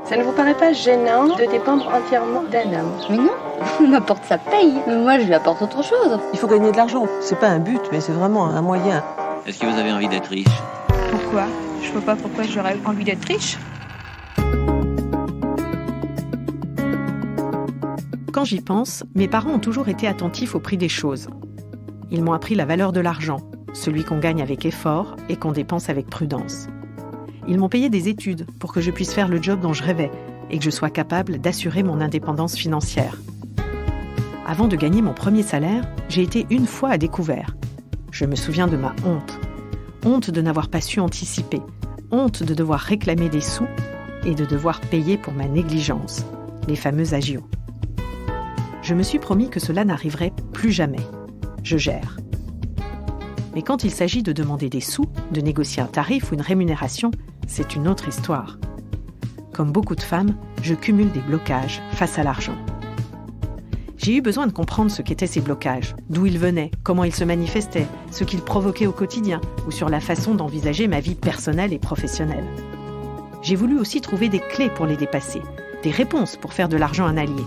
Ça ne vous paraît pas gênant de dépendre entièrement d'un homme? Mais non, on m'apporte sa paye. Mais moi, je lui apporte autre chose. Il faut gagner de l'argent. C'est pas un but, mais c'est vraiment un moyen. Est-ce que vous avez envie d'être riche? Pourquoi? Je vois pas pourquoi j'aurais envie d'être riche. Quand j'y pense, mes parents ont toujours été attentifs au prix des choses. Ils m'ont appris la valeur de l'argent, celui qu'on gagne avec effort et qu'on dépense avec prudence. Ils m'ont payé des études pour que je puisse faire le job dont je rêvais et que je sois capable d'assurer mon indépendance financière. Avant de gagner mon premier salaire, j'ai été une fois à découvert. Je me souviens de ma honte. Honte de n'avoir pas su anticiper. Honte de devoir réclamer des sous et de devoir payer pour ma négligence, les fameux agios. Je me suis promis que cela n'arriverait plus jamais. Je gère. Mais quand il s'agit de demander des sous, de négocier un tarif ou une rémunération, c'est une autre histoire. Comme beaucoup de femmes, je cumule des blocages face à l'argent. J'ai eu besoin de comprendre ce qu'étaient ces blocages, d'où ils venaient, comment ils se manifestaient, ce qu'ils provoquaient au quotidien ou sur la façon d'envisager ma vie personnelle et professionnelle. J'ai voulu aussi trouver des clés pour les dépasser, des réponses pour faire de l'argent un allié.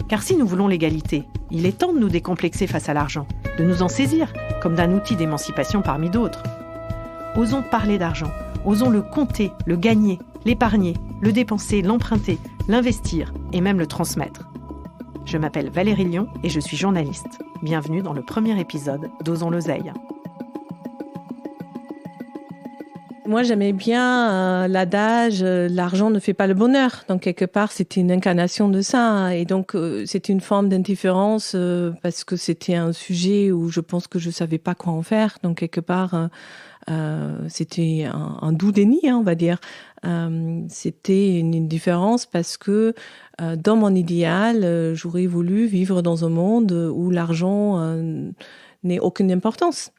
Car si nous voulons l'égalité, il est temps de nous décomplexer face à l'argent, de nous en saisir comme d'un outil d'émancipation parmi d'autres. Osons parler d'argent, osons le compter, le gagner, l'épargner, le dépenser, l'emprunter, l'investir et même le transmettre. Je m'appelle Valérie Lion et je suis journaliste. Bienvenue dans le premier épisode d'Osons l'oseille. Moi, j'aimais bien l'adage « l'argent ne fait pas le bonheur ». Donc, quelque part, c'était une incarnation de ça. Et donc, c'était une forme d'indifférence parce que c'était un sujet où je pense que je savais pas quoi en faire. Donc, quelque part, c'était un doux déni, on va dire. C'était une indifférence parce que dans mon idéal, j'aurais voulu vivre dans un monde où l'argent n'ait aucune importance.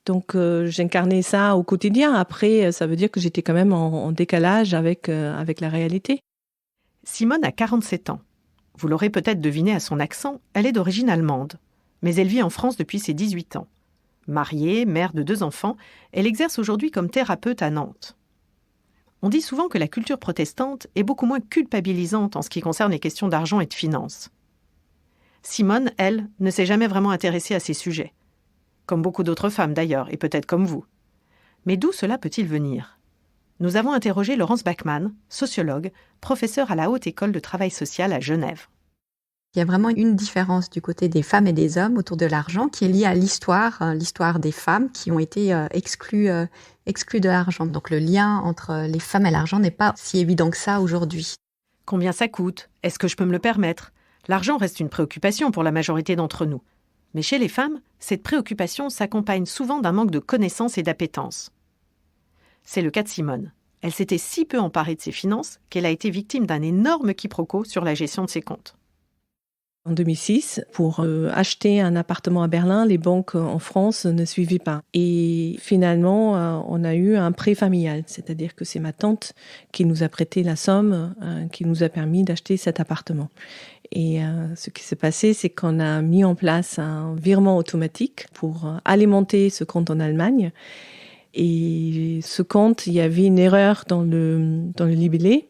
Donc, j'incarnais ça au quotidien. Après, ça veut dire que j'étais quand même en décalage avec la réalité. Simone a 47 ans. Vous l'aurez peut-être deviné à son accent, elle est d'origine allemande. Mais elle vit en France depuis ses 18 ans. Mariée, mère de 2 enfants, elle exerce aujourd'hui comme thérapeute à Nantes. On dit souvent que la culture protestante est beaucoup moins culpabilisante en ce qui concerne les questions d'argent et de finances. Simone, elle, ne s'est jamais vraiment intéressée à ces sujets. Comme beaucoup d'autres femmes d'ailleurs, et peut-être comme vous. Mais d'où cela peut-il venir? Nous avons interrogé Laurence Bachmann, sociologue, professeure à la Haute École de Travail Social à Genève. Il y a vraiment une différence du côté des femmes et des hommes autour de l'argent qui est liée à l'histoire des femmes qui ont été exclues de l'argent. Donc le lien entre les femmes et l'argent n'est pas si évident que ça aujourd'hui. Combien ça coûte? Est-ce que je peux me le permettre? L'argent reste une préoccupation pour la majorité d'entre nous. Mais chez les femmes, cette préoccupation s'accompagne souvent d'un manque de connaissances et d'appétence. C'est le cas de Simone. Elle s'était si peu emparée de ses finances qu'elle a été victime d'un énorme quiproquo sur la gestion de ses comptes. En 2006, pour acheter un appartement à Berlin, les banques en France ne suivaient pas. Et finalement, on a eu un prêt familial, c'est-à-dire que c'est ma tante qui nous a prêté la somme qui nous a permis d'acheter cet appartement. Et ce qui s'est passé, c'est qu'on a mis en place un virement automatique pour alimenter ce compte en Allemagne. Et ce compte, il y avait une erreur dans le libellé.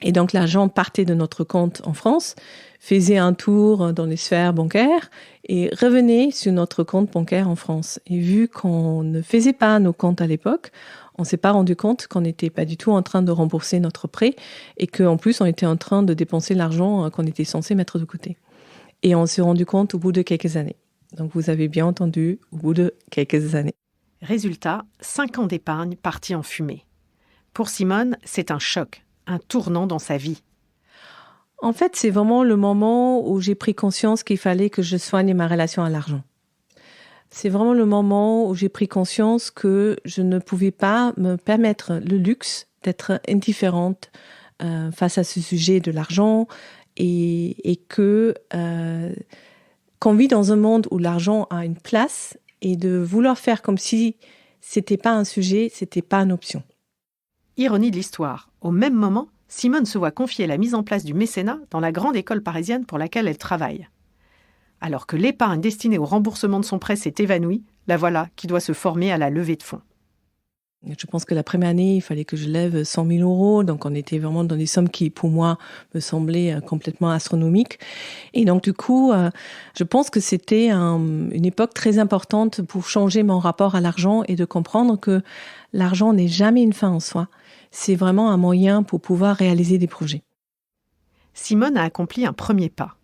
Et donc, l'argent partait de notre compte en France, faisait un tour dans les sphères bancaires et revenait sur notre compte bancaire en France. Et vu qu'on ne faisait pas nos comptes à l'époque, on s'est pas rendu compte qu'on n'était pas du tout en train de rembourser notre prêt et qu'en plus, on était en train de dépenser l'argent qu'on était censé mettre de côté. Et on s'est rendu compte au bout de quelques années. Donc, vous avez bien entendu, au bout de quelques années. Résultat, 5 ans d'épargne partis en fumée. Pour Simone, c'est un choc, un tournant dans sa vie. En fait, c'est vraiment le moment où j'ai pris conscience qu'il fallait que je soigne ma relation à l'argent. C'est vraiment le moment où j'ai pris conscience que je ne pouvais pas me permettre le luxe d'être indifférente face à ce sujet de l'argent et que qu'on vit dans un monde où l'argent a une place et de vouloir faire comme si c'était pas un sujet, c'était pas une option. Ironie de l'histoire, au même moment, Simone se voit confier la mise en place du mécénat dans la grande école parisienne pour laquelle elle travaille. Alors que l'épargne destinée au remboursement de son prêt s'est évanouie, la voilà qui doit se former à la levée de fonds. Je pense que la première année, il fallait que je lève 100 000 euros. Donc, on était vraiment dans des sommes qui, pour moi, me semblaient complètement astronomiques. Et donc, du coup, je pense que c'était une époque très importante pour changer mon rapport à l'argent et de comprendre que l'argent n'est jamais une fin en soi. C'est vraiment un moyen pour pouvoir réaliser des projets. Simone a accompli un premier pas.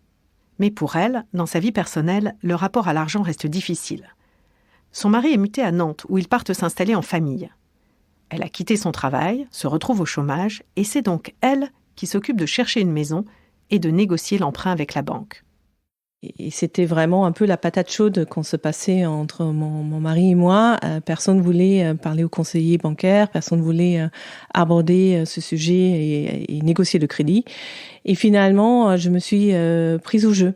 Mais pour elle, dans sa vie personnelle, le rapport à l'argent reste difficile. Son mari est muté à Nantes, où ils partent s'installer en famille. Elle a quitté son travail, se retrouve au chômage, et c'est donc elle qui s'occupe de chercher une maison et de négocier l'emprunt avec la banque. Et c'était vraiment un peu la patate chaude qu'on se passait entre mon mari et moi. Personne ne voulait parler au conseiller bancaire, personne ne voulait aborder ce sujet et négocier le crédit. Et finalement, je me suis prise au jeu.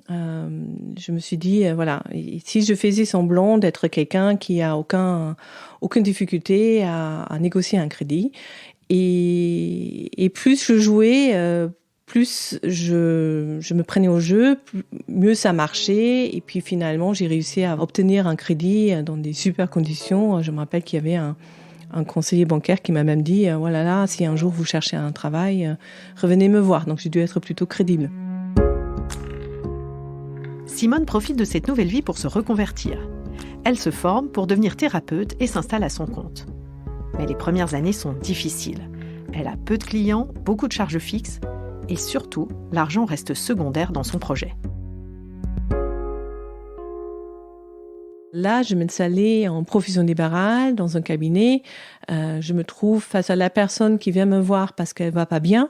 Je me suis dit, voilà, si je faisais semblant d'être quelqu'un qui a aucune difficulté à négocier un crédit, et plus je jouais, plus je me prenais au jeu, mieux ça marchait. Et puis finalement, j'ai réussi à obtenir un crédit dans des super conditions. Je me rappelle qu'il y avait un conseiller bancaire qui m'a même dit, voilà, là, si un jour vous cherchez un travail, revenez me voir. Donc j'ai dû être plutôt crédible. Simone profite de cette nouvelle vie pour se reconvertir. Elle se forme pour devenir thérapeute et s'installe à son compte. Mais les premières années sont difficiles. Elle a peu de clients, beaucoup de charges fixes et surtout, l'argent reste secondaire dans son projet. Là, je m'installais en profession libérale dans un cabinet. Je me trouve face à la personne qui vient me voir parce qu'elle va pas bien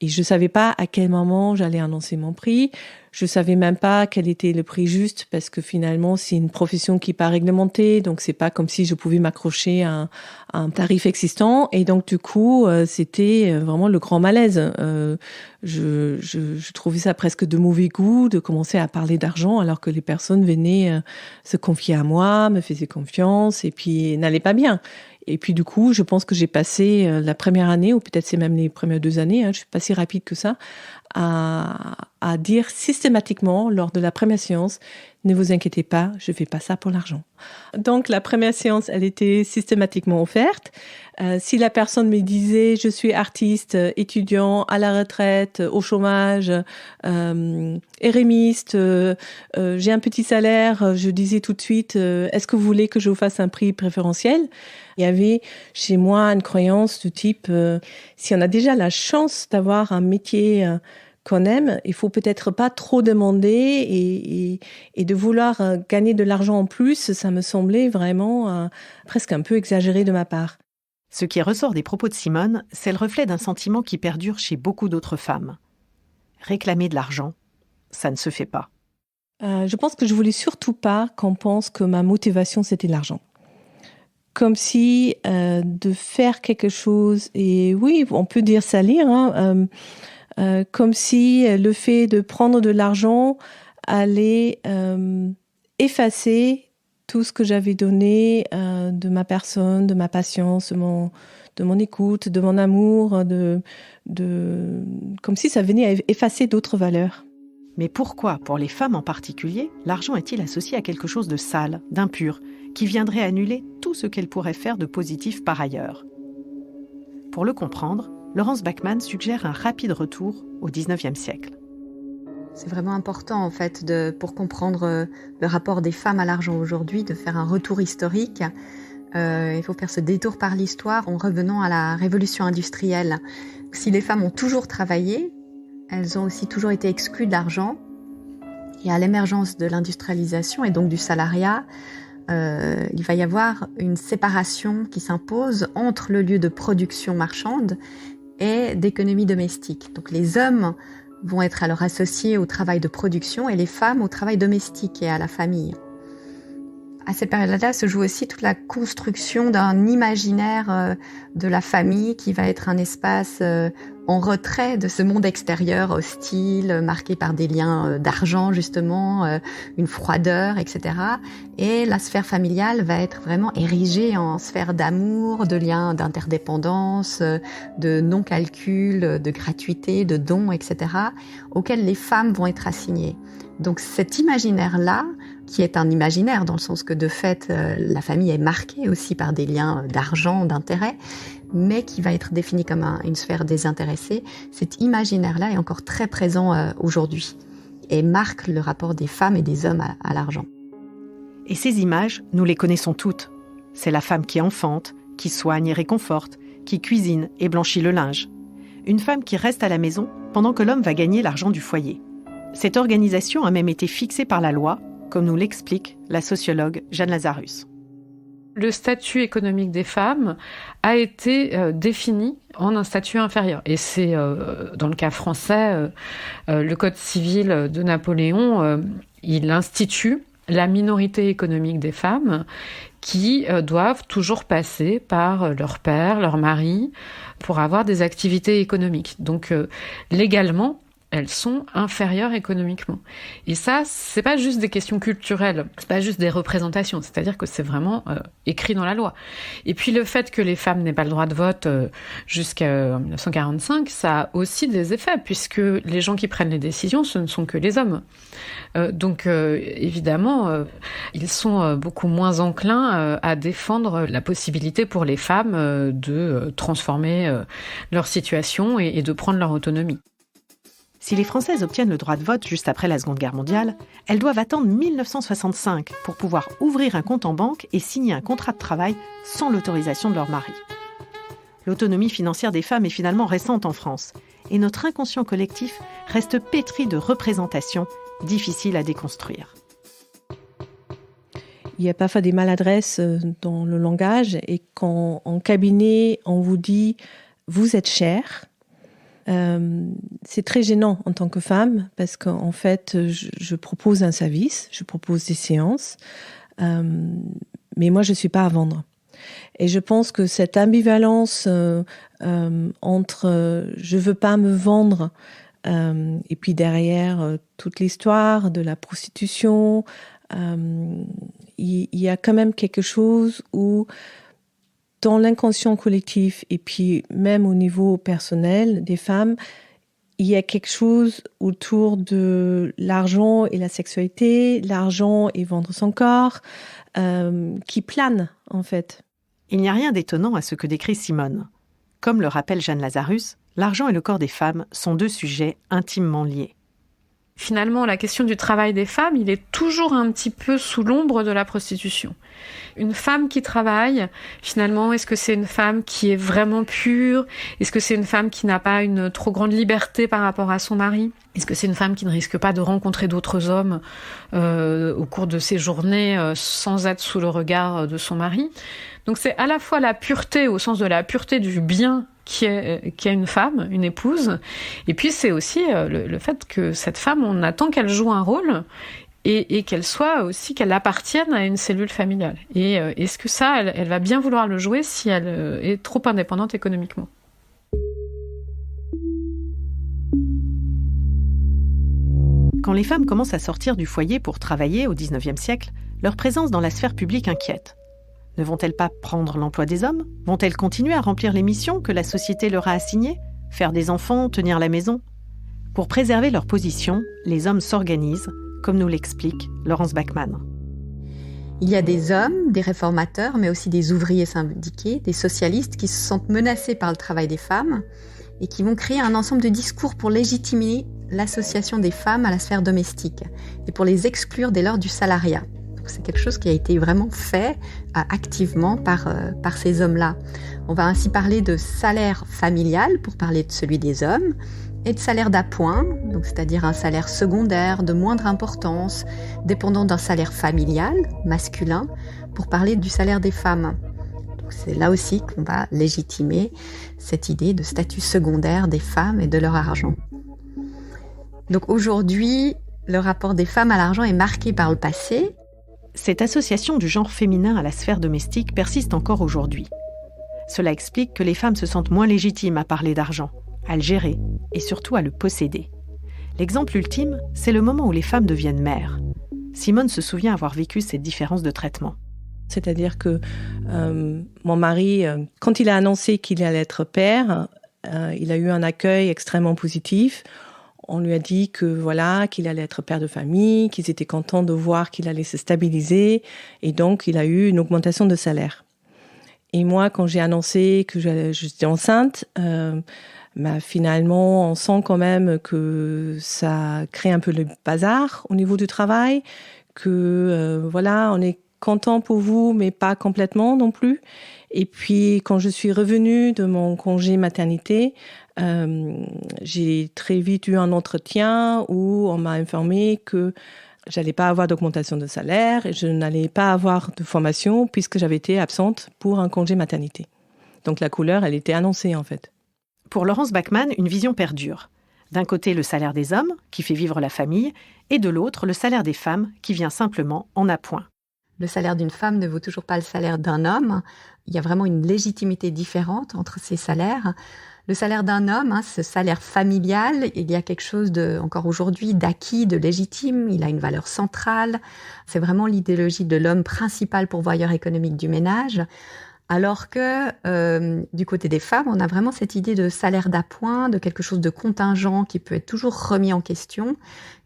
et je savais pas à quel moment j'allais annoncer mon prix. Je savais même pas quel était le prix juste parce que finalement, c'est une profession qui n'est pas réglementée, donc c'est pas comme si je pouvais m'accrocher à un tarif existant. Et donc, du coup, c'était vraiment le grand malaise. Je trouvais ça presque de mauvais goût de commencer à parler d'argent alors que les personnes venaient se confier à moi, me faisaient confiance et puis n'allaient pas bien. Et puis du coup, je pense que j'ai passé la première année, ou peut-être c'est même les premières 2 années, je suis pas si rapide que ça, à dire systématiquement lors de la première séance, ne vous inquiétez pas, je fais pas ça pour l'argent. Donc la première séance, elle était systématiquement offerte. Si la personne me disait, je suis artiste, étudiant, à la retraite, au chômage, érémiste, j'ai un petit salaire, je disais tout de suite, est-ce que vous voulez que je vous fasse un prix préférentiel ? Il y avait chez moi une croyance du type, si on a déjà la chance d'avoir un métier qu'on aime, il faut peut-être pas trop demander et de vouloir gagner de l'argent en plus, ça me semblait vraiment presque un peu exagéré de ma part. Ce qui ressort des propos de Simone, c'est le reflet d'un sentiment qui perdure chez beaucoup d'autres femmes. Réclamer de l'argent, ça ne se fait pas. Je pense que je voulais surtout pas qu'on pense que ma motivation, c'était l'argent. Comme si de faire quelque chose, et oui, on peut dire salir, comme si le fait de prendre de l'argent allait effacer tout ce que j'avais donné de ma personne, de ma patience, de mon écoute, de mon amour, comme si ça venait à effacer d'autres valeurs. Mais pourquoi, pour les femmes en particulier, l'argent est-il associé à quelque chose de sale, d'impur, qui viendrait annuler tout ce qu'elles pourraient faire de positif par ailleurs ? Pour le comprendre, Laurence Bachmann suggère un rapide retour au XIXe siècle. C'est vraiment important, en fait, pour comprendre le rapport des femmes à l'argent aujourd'hui, de faire un retour historique. Il faut faire ce détour par l'histoire en revenant à la révolution industrielle. Si les femmes ont toujours travaillé, elles ont aussi toujours été exclues de l'argent. Et à l'émergence de l'industrialisation et donc du salariat, il va y avoir une séparation qui s'impose entre le lieu de production marchande et d'économie domestique. Donc les hommes vont être alors associés au travail de production et les femmes au travail domestique et à la famille. À cette période-là se joue aussi toute la construction d'un imaginaire de la famille qui va être un espace en retrait de ce monde extérieur hostile, marqué par des liens d'argent justement, une froideur, etc. Et la sphère familiale va être vraiment érigée en sphère d'amour, de liens d'interdépendance, de non-calcul, de gratuité, de dons, etc. auxquels les femmes vont être assignées. Donc cet imaginaire-là, qui est un imaginaire, dans le sens que de fait, la famille est marquée aussi par des liens d'argent, d'intérêt, mais qui va être défini comme une sphère désintéressée. Cet imaginaire-là est encore très présent aujourd'hui et marque le rapport des femmes et des hommes à l'argent. Et ces images, nous les connaissons toutes. C'est la femme qui enfante, qui soigne et réconforte, qui cuisine et blanchit le linge. Une femme qui reste à la maison pendant que l'homme va gagner l'argent du foyer. Cette organisation a même été fixée par la loi, comme nous l'explique la sociologue Jeanne Lazarus. Le statut économique des femmes a été défini en un statut inférieur. Et c'est, dans le cas français, le Code civil de Napoléon, il institue la minorité économique des femmes qui doivent toujours passer par leur père, leur mari, pour avoir des activités économiques. Donc, légalement, elles sont inférieures économiquement. Et ça, c'est pas juste des questions culturelles, c'est pas juste des représentations, c'est-à-dire que c'est vraiment écrit dans la loi. Et puis le fait que les femmes n'aient pas le droit de vote jusqu'à 1945, ça a aussi des effets, puisque les gens qui prennent les décisions, ce ne sont que les hommes. Donc évidemment, ils sont beaucoup moins enclins à défendre la possibilité pour les femmes de transformer leur situation et de prendre leur autonomie. Si les Françaises obtiennent le droit de vote juste après la Seconde Guerre mondiale, elles doivent attendre 1965 pour pouvoir ouvrir un compte en banque et signer un contrat de travail sans l'autorisation de leur mari. L'autonomie financière des femmes est finalement récente en France, et notre inconscient collectif reste pétri de représentations difficiles à déconstruire. Il y a parfois des maladresses dans le langage, et quand en cabinet, on vous dit « vous êtes chère », c'est très gênant en tant que femme, parce qu'en fait, je propose un service, je propose des séances, mais moi, je ne suis pas à vendre. Et je pense que cette ambivalence entre je ne veux pas me vendre et puis derrière toute l'histoire de la prostitution, il y a quand même quelque chose où dans l'inconscient collectif et puis même au niveau personnel des femmes, il y a quelque chose autour de l'argent et la sexualité, l'argent et vendre son corps, qui plane en fait. Il n'y a rien d'étonnant à ce que décrit Simone. Comme le rappelle Jeanne Lazarus, l'argent et le corps des femmes sont deux sujets intimement liés. Finalement, la question du travail des femmes, il est toujours un petit peu sous l'ombre de la prostitution. Une femme qui travaille, finalement, est-ce que c'est une femme qui est vraiment pure ? Est-ce que c'est une femme qui n'a pas une trop grande liberté par rapport à son mari ? Est-ce que c'est une femme qui ne risque pas de rencontrer d'autres hommes au cours de ses journées sans être sous le regard de son mari ? Donc c'est à la fois la pureté au sens de la pureté du bien qui est une femme, une épouse, et puis c'est aussi le fait que cette femme, on attend qu'elle joue un rôle et qu'elle soit aussi, qu'elle appartienne à une cellule familiale. Et est-ce que ça, elle va bien vouloir le jouer si elle est trop indépendante économiquement ? Quand les femmes commencent à sortir du foyer pour travailler au XIXe siècle, leur présence dans la sphère publique inquiète. Ne vont-elles pas prendre l'emploi des hommes ? Vont-elles continuer à remplir les missions que la société leur a assignées ? Faire des enfants, tenir la maison ? Pour préserver leur position, les hommes s'organisent, comme nous l'explique Laurence Bachmann. Il y a des hommes, des réformateurs, mais aussi des ouvriers syndiqués, des socialistes qui se sentent menacés par le travail des femmes et qui vont créer un ensemble de discours pour légitimer l'association des femmes à la sphère domestique et pour les exclure dès lors du salariat. Donc c'est quelque chose qui a été vraiment fait activement par ces hommes-là. On va ainsi parler de salaire familial pour parler de celui des hommes et de salaire d'appoint, donc c'est-à-dire un salaire secondaire de moindre importance, dépendant d'un salaire familial masculin, pour parler du salaire des femmes. Donc c'est là aussi qu'on va légitimer cette idée de statut secondaire des femmes et de leur argent. Donc aujourd'hui, le rapport des femmes à l'argent est marqué par le passé. Cette association du genre féminin à la sphère domestique persiste encore aujourd'hui. Cela explique que les femmes se sentent moins légitimes à parler d'argent, à le gérer et surtout à le posséder. L'exemple ultime, c'est le moment où les femmes deviennent mères. Simone se souvient avoir vécu cette différence de traitement. C'est-à-dire que mon mari, quand il a annoncé qu'il allait être père, il a eu un accueil extrêmement positif. On lui a dit que voilà, qu'il allait être père de famille, qu'ils étaient contents de voir qu'il allait se stabiliser, et donc il a eu une augmentation de salaire. Et moi, quand j'ai annoncé que j'étais enceinte, finalement, on sent quand même que ça crée un peu le bazar au niveau du travail, que voilà, on est content pour vous, mais pas complètement non plus. Et puis, quand je suis revenue de mon congé maternité, j'ai très vite eu un entretien où on m'a informé que j'allais pas avoir d'augmentation de salaire et je n'allais pas avoir de formation puisque j'avais été absente pour un congé maternité. Donc la couleur, elle était annoncée en fait. Pour Laurence Bachmann, une vision perdure. D'un côté, le salaire des hommes, qui fait vivre la famille, et de l'autre, le salaire des femmes, qui vient simplement en appoint. Le salaire d'une femme ne vaut toujours pas le salaire d'un homme. Il y a vraiment une légitimité différente entre ces salaires. Le salaire d'un homme, ce salaire familial, il y a quelque chose encore aujourd'hui, d'acquis, de légitime. Il a une valeur centrale. C'est vraiment l'idéologie de l'homme principal pourvoyeur économique du ménage. Alors que du côté des femmes, on a vraiment cette idée de salaire d'appoint, de quelque chose de contingent qui peut être toujours remis en question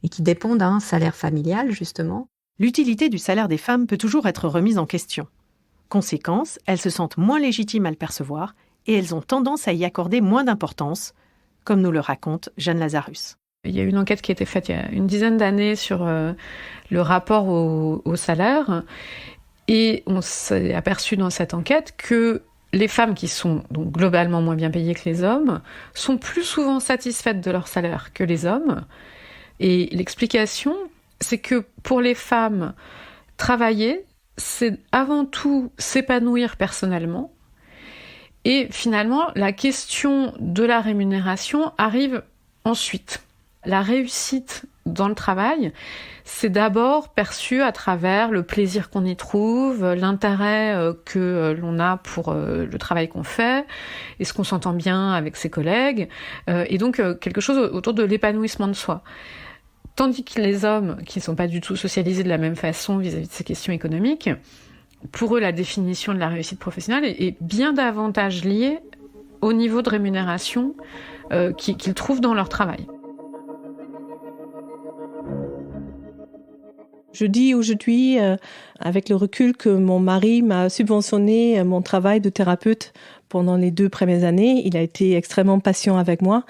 et qui dépend d'un salaire familial, justement. L'utilité du salaire des femmes peut toujours être remise en question. Conséquence, elles se sentent moins légitimes à le percevoir et elles ont tendance à y accorder moins d'importance, comme nous le raconte Jeanne Lazarus. Il y a eu une enquête qui a été faite il y a une dizaine d'années sur le rapport au salaire et on s'est aperçu dans cette enquête que les femmes qui sont donc globalement moins bien payées que les hommes sont plus souvent satisfaites de leur salaire que les hommes. Et l'explication, c'est que pour les femmes, travailler, c'est avant tout s'épanouir personnellement. Et finalement, la question de la rémunération arrive ensuite. La réussite dans le travail, c'est d'abord perçu à travers le plaisir qu'on y trouve, l'intérêt que l'on a pour le travail qu'on fait, est-ce qu'on s'entend bien avec ses collègues, et donc quelque chose autour de l'épanouissement de soi. Tandis que les hommes, qui ne sont pas du tout socialisés de la même façon vis-à-vis de ces questions économiques, pour eux, la définition de la réussite professionnelle est bien davantage liée au niveau de rémunération qu'ils trouvent dans leur travail. Je dis aujourd'hui, avec le recul, que mon mari m'a subventionné mon travail de thérapeute pendant les 2 premières années. Il a été extrêmement patient avec moi.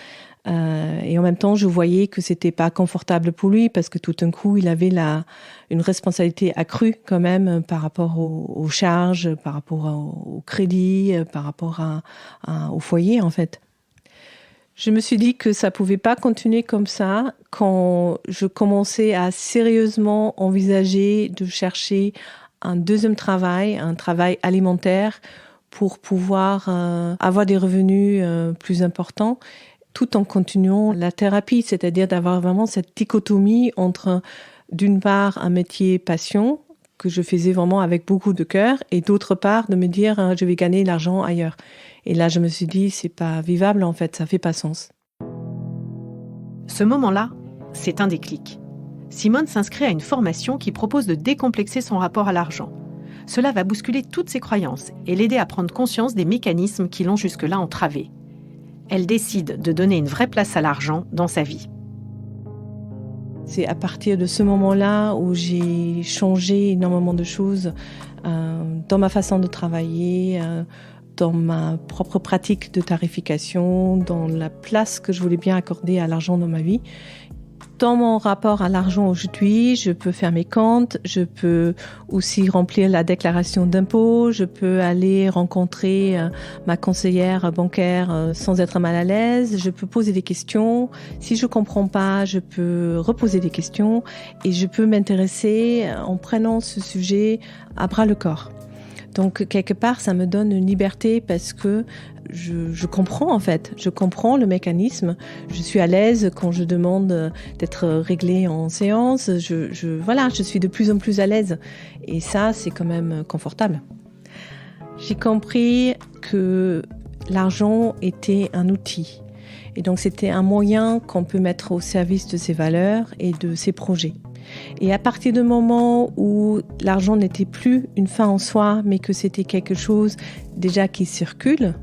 Et en même temps, je voyais que c'était pas confortable pour lui parce que tout d'un coup, il avait une responsabilité accrue quand même par rapport aux charges, par rapport au crédit, par rapport au foyer en fait. Je me suis dit que ça pouvait pas continuer comme ça quand je commençais à sérieusement envisager de chercher un deuxième travail, un travail alimentaire pour pouvoir avoir des revenus plus importants tout en continuant la thérapie, c'est-à-dire d'avoir vraiment cette dichotomie entre d'une part un métier passion que je faisais vraiment avec beaucoup de cœur et d'autre part de me dire je vais gagner l'argent ailleurs. Et là, je me suis dit, c'est pas vivable en fait, ça fait pas sens. Ce moment-là, c'est un déclic. Simone s'inscrit à une formation qui propose de décomplexer son rapport à l'argent. Cela va bousculer toutes ses croyances et l'aider à prendre conscience des mécanismes qui l'ont jusque-là entravée. Elle décide de donner une vraie place à l'argent dans sa vie. C'est à partir de ce moment-là où j'ai changé énormément de choses dans ma façon de travailler, dans ma propre pratique de tarification, dans la place que je voulais bien accorder à l'argent dans ma vie. Dans mon rapport à l'argent aujourd'hui, je peux faire mes comptes, je peux aussi remplir la déclaration d'impôt, je peux aller rencontrer ma conseillère bancaire sans être mal à l'aise, je peux poser des questions. Si je comprends pas, je peux reposer des questions et je peux m'intéresser en prenant ce sujet à bras le corps. Donc, quelque part, ça me donne une liberté parce que je comprends, en fait. Je comprends le mécanisme. Je suis à l'aise quand je demande d'être réglée en séance. Je suis de plus en plus à l'aise. Et ça, c'est quand même confortable. J'ai compris que l'argent était un outil. Et donc, c'était un moyen qu'on peut mettre au service de ses valeurs et de ses projets. Et à partir du moment où l'argent n'était plus une fin en soi, mais que c'était quelque chose déjà qui circule,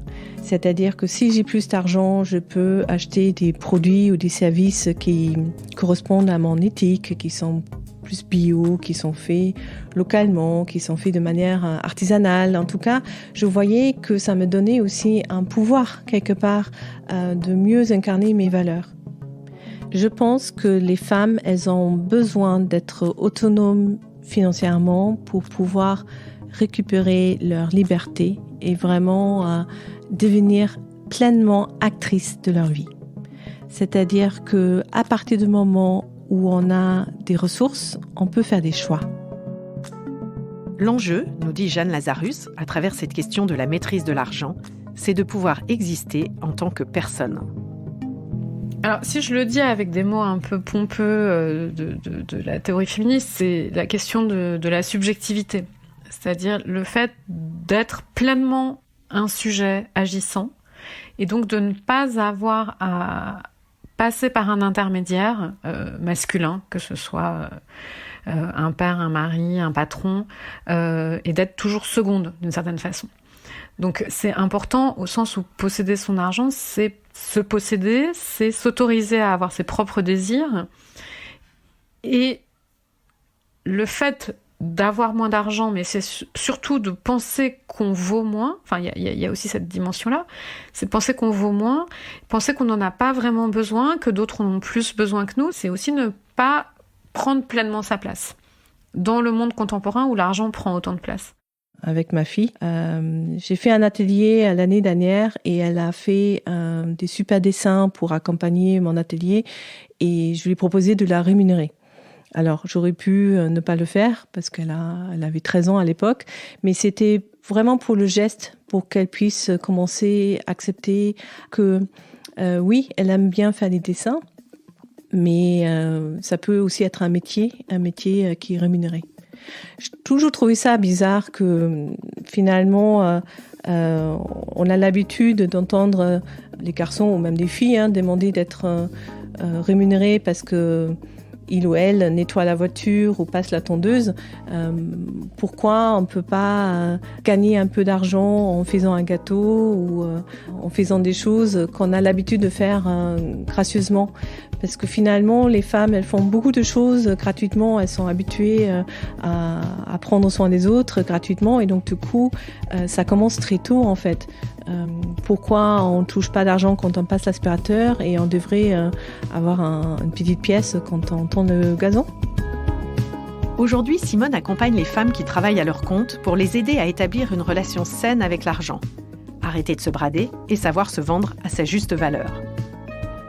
c'est-à-dire que si j'ai plus d'argent, je peux acheter des produits ou des services qui correspondent à mon éthique, qui sont plus bio, qui sont faits localement, qui sont faits de manière artisanale. En tout cas, je voyais que ça me donnait aussi un pouvoir, quelque part, de mieux incarner mes valeurs. Je pense que les femmes, elles ont besoin d'être autonomes financièrement pour pouvoir récupérer leur liberté et vraiment devenir pleinement actrices de leur vie. C'est-à-dire qu'à partir du moment où on a des ressources, on peut faire des choix. L'enjeu, nous dit Jeanne Lazarus, à travers cette question de la maîtrise de l'argent, c'est de pouvoir exister en tant que personne. Alors, si je le dis avec des mots un peu pompeux de la théorie féministe, c'est la question de la subjectivité. C'est-à-dire le fait d'être pleinement un sujet agissant et donc de ne pas avoir à passer par un intermédiaire masculin, que ce soit un père, un mari, un patron, et d'être toujours seconde d'une certaine façon. Donc c'est important au sens où posséder son argent, c'est se posséder, c'est s'autoriser à avoir ses propres désirs. Et le fait d'avoir moins d'argent, mais c'est surtout de penser qu'on vaut moins, enfin il y a aussi cette dimension-là, c'est penser qu'on vaut moins, penser qu'on n'en a pas vraiment besoin, que d'autres en ont plus besoin que nous, c'est aussi ne pas prendre pleinement sa place dans le monde contemporain où l'argent prend autant de place. Avec ma fille, j'ai fait un atelier l'année dernière et elle a fait des super dessins pour accompagner mon atelier et je lui ai proposé de la rémunérer. Alors, j'aurais pu ne pas le faire parce qu'elle avait 13 ans à l'époque, mais c'était vraiment pour le geste, pour qu'elle puisse commencer à accepter que oui, elle aime bien faire des dessins, mais ça peut aussi être un métier qui est rémunéré. J'ai toujours trouvé ça bizarre que finalement, on a l'habitude d'entendre les garçons ou même des filles demander d'être rémunérés parce que il ou elle nettoie la voiture ou passe la tondeuse. Pourquoi on ne peut pas gagner un peu d'argent en faisant un gâteau ou en faisant des choses qu'on a l'habitude de faire gracieusement? Parce que finalement, les femmes, elles font beaucoup de choses gratuitement. Elles sont habituées à prendre soin des autres gratuitement. Et donc, du coup, ça commence très tôt, en fait. Pourquoi on ne touche pas d'argent quand on passe l'aspirateur et on devrait avoir une petite pièce quand on tond le gazon? Aujourd'hui, Simone accompagne les femmes qui travaillent à leur compte pour les aider à établir une relation saine avec l'argent, arrêter de se brader et savoir se vendre à sa juste valeur.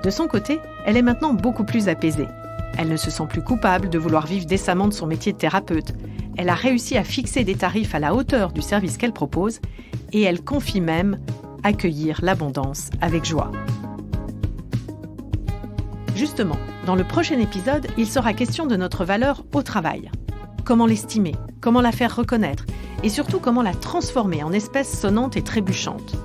De son côté, elle est maintenant beaucoup plus apaisée. Elle ne se sent plus coupable de vouloir vivre décemment de son métier de thérapeute. Elle a réussi à fixer des tarifs à la hauteur du service qu'elle propose et elle confie même accueillir l'abondance avec joie. Justement, dans le prochain épisode, il sera question de notre valeur au travail. Comment l'estimer, comment la faire reconnaître et surtout comment la transformer en espèce sonnante et trébuchante.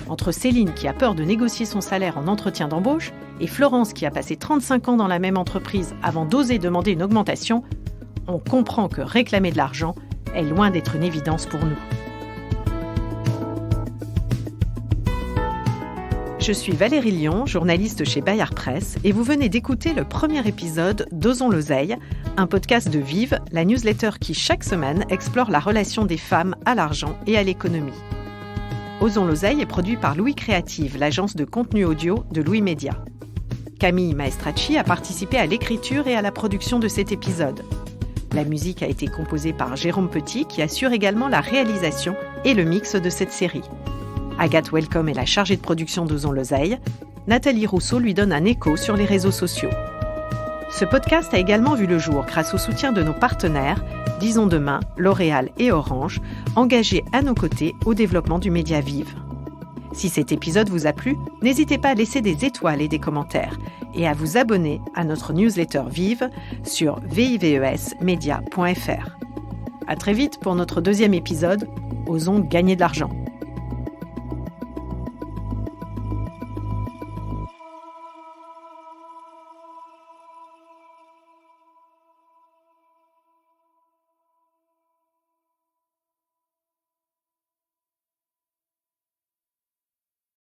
Entre Céline qui a peur de négocier son salaire en entretien d'embauche et Florence qui a passé 35 ans dans la même entreprise avant d'oser demander une augmentation, on comprend que réclamer de l'argent est loin d'être une évidence pour nous. Je suis Valérie Lyon, journaliste chez Bayard Presse, et vous venez d'écouter le premier épisode d'Osons l'Oseille, un podcast de Vive, la newsletter qui, chaque semaine, explore la relation des femmes à l'argent et à l'économie. Osons l'Oseille est produit par Louis Créative, l'agence de contenu audio de Louis Média. Camille Maestracci a participé à l'écriture et à la production de cet épisode. La musique a été composée par Jérôme Petit, qui assure également la réalisation et le mix de cette série. Agathe Welcome est la chargée de production d'Osons l'Oseille. Nathalie Rousseau lui donne un écho sur les réseaux sociaux. Ce podcast a également vu le jour grâce au soutien de nos partenaires, Disons Demain, L'Oréal et Orange, engagés à nos côtés au développement du média Vive. Si cet épisode vous a plu, n'hésitez pas à laisser des étoiles et des commentaires et à vous abonner à notre newsletter Vive sur vivesmedia.fr. À très vite pour notre deuxième épisode, Osons gagner de l'argent.